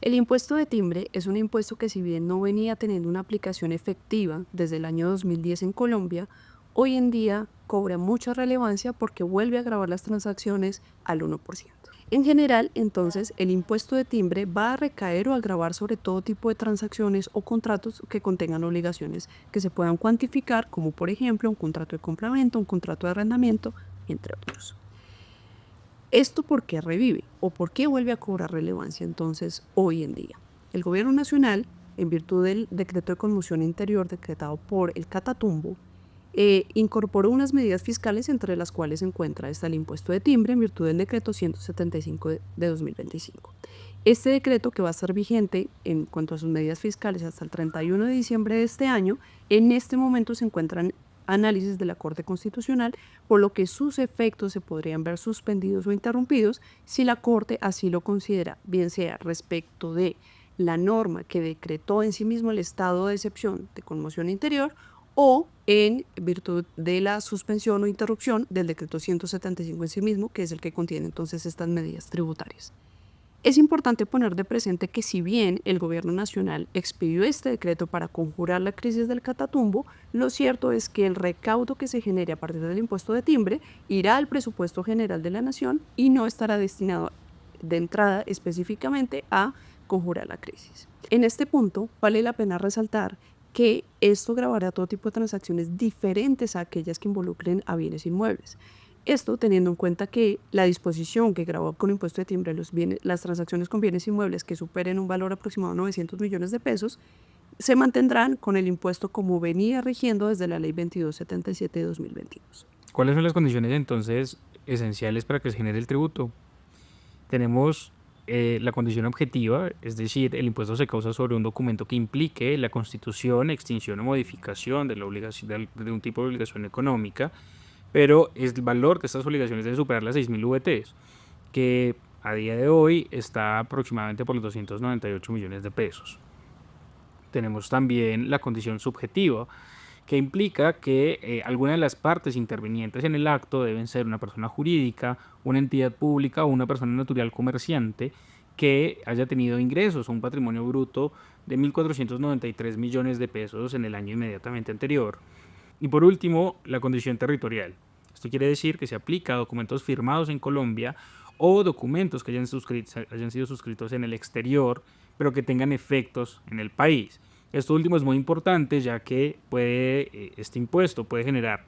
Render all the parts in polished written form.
El impuesto de timbre es un impuesto que, si bien no venía teniendo una aplicación efectiva desde el año 2010 en Colombia, hoy en día cobra mucha relevancia porque vuelve a gravar las transacciones al 1%. En general, entonces, el impuesto de timbre va a recaer o a gravar sobre todo tipo de transacciones o contratos que contengan obligaciones que se puedan cuantificar, como por ejemplo un contrato de compraventa, un contrato de arrendamiento, entre otros. ¿Esto por qué revive o por qué vuelve a cobrar relevancia entonces hoy en día? El Gobierno Nacional, en virtud del decreto de conmoción interior decretado por el Catatumbo, incorporó unas medidas fiscales, entre las cuales se encuentra el impuesto de timbre en virtud del decreto 175 de 2025. Este decreto, que va a estar vigente en cuanto a sus medidas fiscales hasta el 31 de diciembre de este año, en este momento se encuentran análisis de la Corte Constitucional, por lo que sus efectos se podrían ver suspendidos o interrumpidos si la Corte así lo considera, bien sea respecto de la norma que decretó en sí mismo el estado de excepción de conmoción interior o en virtud de la suspensión o interrupción del decreto 175 en sí mismo, que es el que contiene entonces estas medidas tributarias. Es importante poner de presente que, si bien el Gobierno Nacional expidió este decreto para conjurar la crisis del Catatumbo, lo cierto es que el recaudo que se genere a partir del impuesto de timbre irá al presupuesto general de la Nación y no estará destinado de entrada específicamente a conjurar la crisis. En este punto, vale la pena resaltar que esto grabará todo tipo de transacciones diferentes a aquellas que involucren a bienes inmuebles. Esto teniendo en cuenta que la disposición que grabó con impuesto de timbre las transacciones con bienes inmuebles que superen un valor aproximado de 900 millones de pesos se mantendrán con el impuesto como venía rigiendo desde la Ley 2277 de 2022. ¿Cuáles son las condiciones entonces esenciales para que se genere el tributo? Tenemos la condición objetiva, es decir, el impuesto se causa sobre un documento que implique la constitución, extinción o modificación de la obligación de un tipo de obligación económica, pero el valor de estas obligaciones debe superar las 6.000 VTs, que a día de hoy está aproximadamente por los 298 millones de pesos. Tenemos también la condición subjetiva, que implica que alguna de las partes intervinientes en el acto deben ser una persona jurídica, una entidad pública o una persona natural comerciante que haya tenido ingresos o un patrimonio bruto de 1.493 millones de pesos en el año inmediatamente anterior. Y por último, la condición territorial. Esto quiere decir que se aplica a documentos firmados en Colombia o documentos que hayan sido suscritos en el exterior, pero que tengan efectos en el país. Esto último es muy importante, ya que este impuesto puede generar,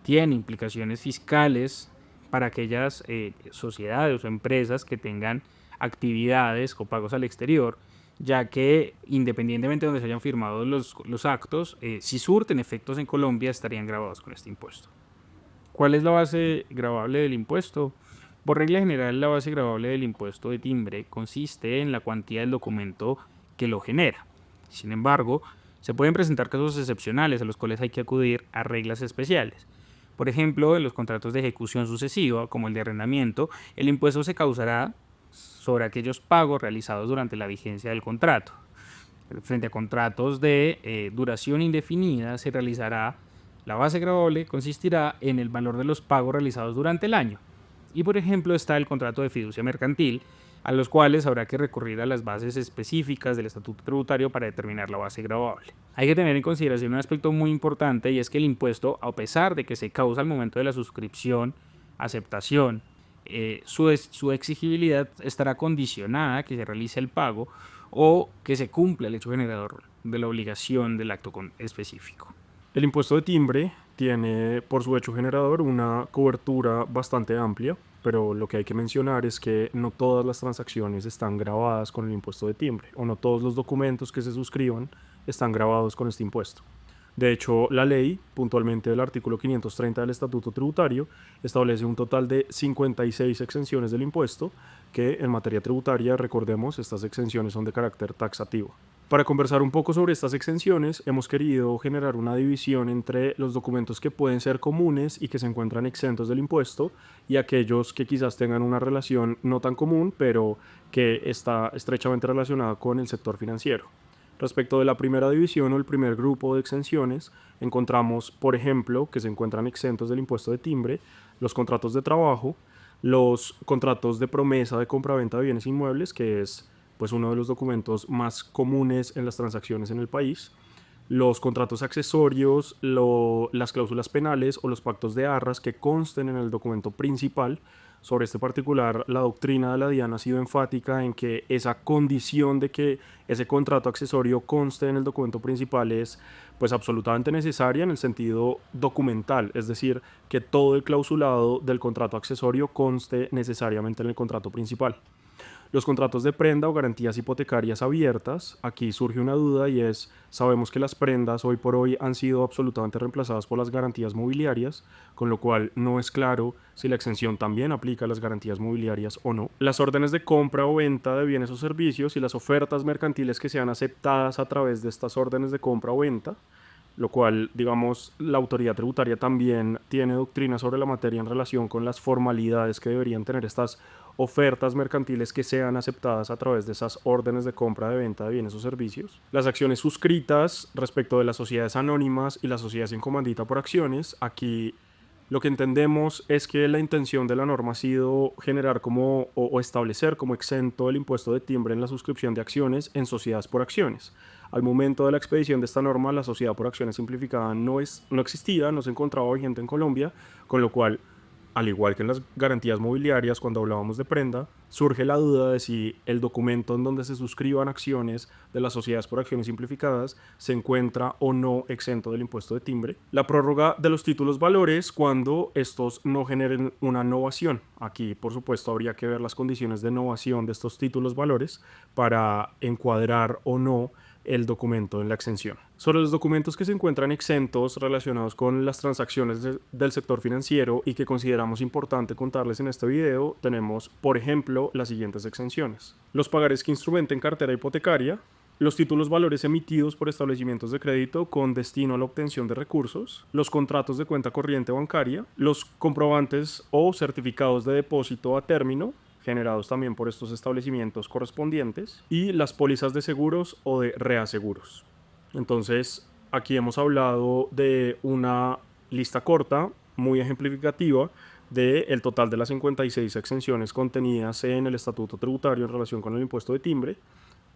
tiene implicaciones fiscales para aquellas sociedades o empresas que tengan actividades o pagos al exterior, ya que independientemente de donde se hayan firmado los actos, si surten efectos en Colombia, estarían grabados con este impuesto. ¿Cuál es la base gravable del impuesto? Por regla general, la base gravable del impuesto de timbre consiste en la cuantía del documento que lo genera. Sin embargo, se pueden presentar casos excepcionales a los cuales hay que acudir a reglas especiales. Por ejemplo, en los contratos de ejecución sucesiva, como el de arrendamiento, el impuesto se causará sobre aquellos pagos realizados durante la vigencia del contrato. Frente a contratos de duración indefinida, se realizará la base gravable, consistirá en el valor de los pagos realizados durante el año. Y por ejemplo está el contrato de fiducia mercantil, a los cuales habrá que recurrir a las bases específicas del estatuto tributario para determinar la base gravable. Hay que tener en consideración un aspecto muy importante, y es que el impuesto, a pesar de que se causa al momento de la suscripción, aceptación, su exigibilidad estará condicionada a que se realice el pago o que se cumpla el hecho generador de la obligación del acto específico. El impuesto de timbre tiene por su hecho generador una cobertura bastante amplia, pero lo que hay que mencionar es que no todas las transacciones están grabadas con el impuesto de timbre, o no todos los documentos que se suscriban están grabados con este impuesto. De hecho, la ley, puntualmente del artículo 530 del Estatuto Tributario, establece un total de 56 exenciones del impuesto, que en materia tributaria, recordemos, estas exenciones son de carácter taxativo. Para conversar un poco sobre estas exenciones, hemos querido generar una división entre los documentos que pueden ser comunes y que se encuentran exentos del impuesto, y aquellos que quizás tengan una relación no tan común, pero que está estrechamente relacionada con el sector financiero. Respecto de la primera división o el primer grupo de exenciones, encontramos, por ejemplo, que se encuentran exentos del impuesto de timbre los contratos de trabajo, los contratos de promesa de compraventa de bienes inmuebles, que es pues uno de los documentos más comunes en las transacciones en el país. Los contratos accesorios, las cláusulas penales o los pactos de arras que consten en el documento principal. Sobre este particular, la doctrina de la DIAN ha sido enfática en que esa condición de que ese contrato accesorio conste en el documento principal es pues absolutamente necesaria en el sentido documental, es decir, que todo el clausulado del contrato accesorio conste necesariamente en el contrato principal. Los contratos de prenda o garantías hipotecarias abiertas, aquí surge una duda y es, sabemos que las prendas hoy por hoy han sido absolutamente reemplazadas por las garantías mobiliarias, con lo cual no es claro si la exención también aplica a las garantías mobiliarias o no. Las órdenes de compra o venta de bienes o servicios y las ofertas mercantiles que sean aceptadas a través de estas órdenes de compra o venta, lo cual, digamos, la autoridad tributaria también tiene doctrina sobre la materia en relación con las formalidades que deberían tener estas ofertas mercantiles que sean aceptadas a través de esas órdenes de compra de venta de bienes o servicios. Las acciones suscritas respecto de las sociedades anónimas y las sociedades en comandita por acciones, aquí lo que entendemos es que la intención de la norma ha sido generar o establecer como exento el impuesto de timbre en la suscripción de acciones en sociedades por acciones. Al momento de la expedición de esta norma, la sociedad por acciones simplificada no existía, no se encontraba vigente en Colombia, con lo cual, al igual que en las garantías mobiliarias, cuando hablábamos de prenda, surge la duda de si el documento en donde se suscriban acciones de las sociedades por acciones simplificadas se encuentra o no exento del impuesto de timbre. La prórroga de los títulos valores cuando estos no generen una novación. Aquí, por supuesto, habría que ver las condiciones de novación de estos títulos valores para encuadrar o no el documento en la exención. Sobre los documentos que se encuentran exentos relacionados con las transacciones del sector financiero y que consideramos importante contarles en este video, tenemos, por ejemplo, las siguientes exenciones. Los pagarés que instrumenten cartera hipotecaria, los títulos valores emitidos por establecimientos de crédito con destino a la obtención de recursos, los contratos de cuenta corriente bancaria, los comprobantes o certificados de depósito a término, generados también por estos establecimientos correspondientes, y las pólizas de seguros o de reaseguros. Entonces, aquí hemos hablado de una lista corta, muy ejemplificativa, del total de las 56 exenciones contenidas en el Estatuto Tributario en relación con el impuesto de timbre.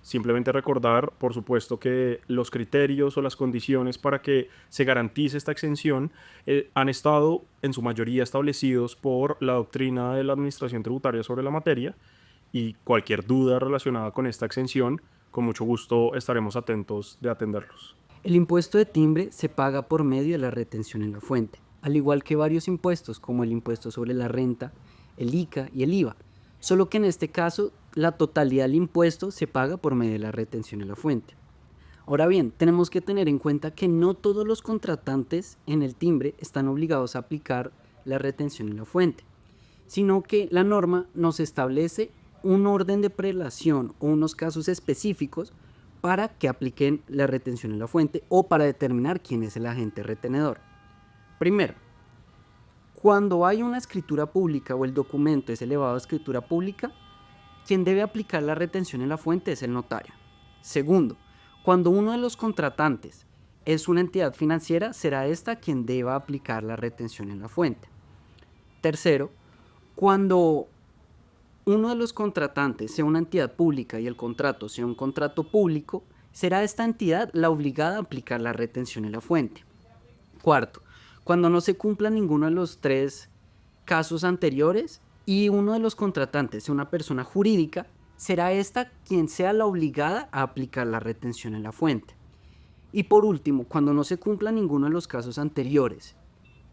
Simplemente recordar, por supuesto, que los criterios o las condiciones para que se garantice esta exención han estado en su mayoría establecidos por la doctrina de la Administración Tributaria sobre la materia, y cualquier duda relacionada con esta exención, con mucho gusto estaremos atentos de atenderlos. El impuesto de timbre se paga por medio de la retención en la fuente, al igual que varios impuestos como el impuesto sobre la renta, el ICA y el IVA, solo que en este caso la totalidad del impuesto se paga por medio de la retención en la fuente. Ahora bien, tenemos que tener en cuenta que no todos los contratantes en el timbre están obligados a aplicar la retención en la fuente, sino que la norma nos establece un orden de prelación o unos casos específicos para que apliquen la retención en la fuente o para determinar quién es el agente retenedor. Primero, cuando hay una escritura pública o el documento es elevado a escritura pública, quien debe aplicar la retención en la fuente es el notario. Segundo, cuando uno de los contratantes es una entidad financiera, será esta quien deba aplicar la retención en la fuente. Tercero, cuando uno de los contratantes sea una entidad pública y el contrato sea un contrato público, será esta entidad la obligada a aplicar la retención en la fuente. Cuarto, cuando no se cumpla ninguno de los tres casos anteriores y uno de los contratantes sea una persona jurídica, será esta quien sea la obligada a aplicar la retención en la fuente. Y por último, cuando no se cumpla ninguno de los casos anteriores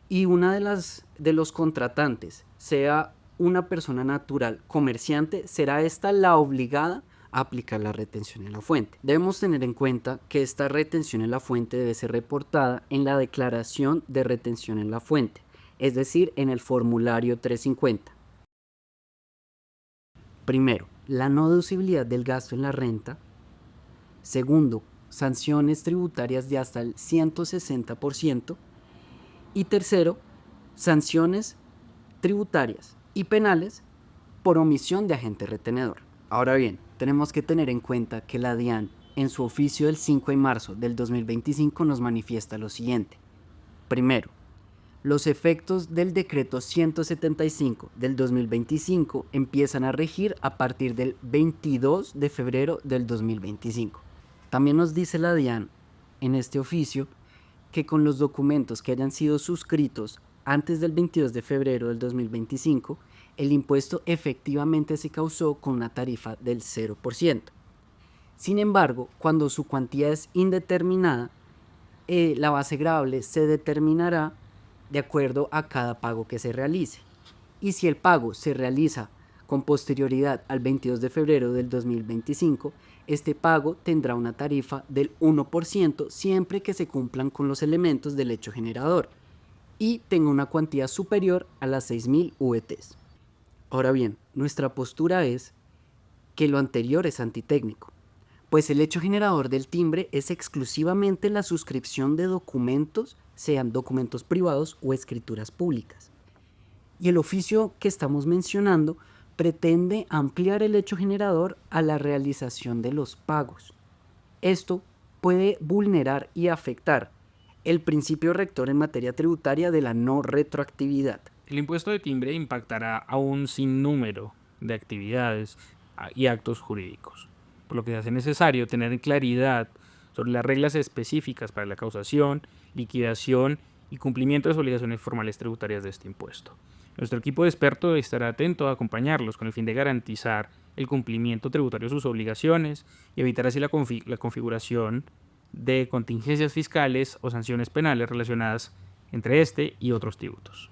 y una de los contratantes sea una persona natural comerciante, será esta la obligada a aplicar la retención en la fuente. Debemos tener en cuenta que esta retención en la fuente debe ser reportada en la declaración de retención en la fuente, es decir, en el formulario 350. Primero, la no deducibilidad del gasto en la renta. Segundo, sanciones tributarias de hasta el 160%. Y tercero, sanciones tributarias y penales por omisión de agente retenedor. Ahora bien, tenemos que tener en cuenta que la DIAN, en su oficio del 5 de marzo del 2025, nos manifiesta lo siguiente. Primero, Los efectos del decreto 175 del 2025 empiezan a regir a partir del 22 de febrero del 2025. También nos dice la DIAN en este oficio que con los documentos que hayan sido suscritos antes del 22 de febrero del 2025, el impuesto efectivamente se causó con una tarifa del 0%. Sin embargo, cuando su cuantía es indeterminada, la base gravable se determinará de acuerdo a cada pago que se realice. Y si el pago se realiza con posterioridad al 22 de febrero del 2025, este pago tendrá una tarifa del 1% siempre que se cumplan con los elementos del hecho generador y tenga una cuantía superior a las 6.000 UETs. Ahora bien, nuestra postura es que lo anterior es antitécnico, pues el hecho generador del timbre es exclusivamente la suscripción de documentos, sean documentos privados o escrituras públicas. Y el oficio que estamos mencionando pretende ampliar el hecho generador a la realización de los pagos. Esto puede vulnerar y afectar el principio rector en materia tributaria de la no retroactividad. El impuesto de timbre impactará a un sinnúmero de actividades y actos jurídicos, por lo que se hace necesario tener claridad sobre las reglas específicas para la causación, liquidación y cumplimiento de las obligaciones formales tributarias de este impuesto. Nuestro equipo de expertos estará atento a acompañarlos con el fin de garantizar el cumplimiento tributario de sus obligaciones y evitar así la configuración de contingencias fiscales o sanciones penales relacionadas entre este y otros tributos.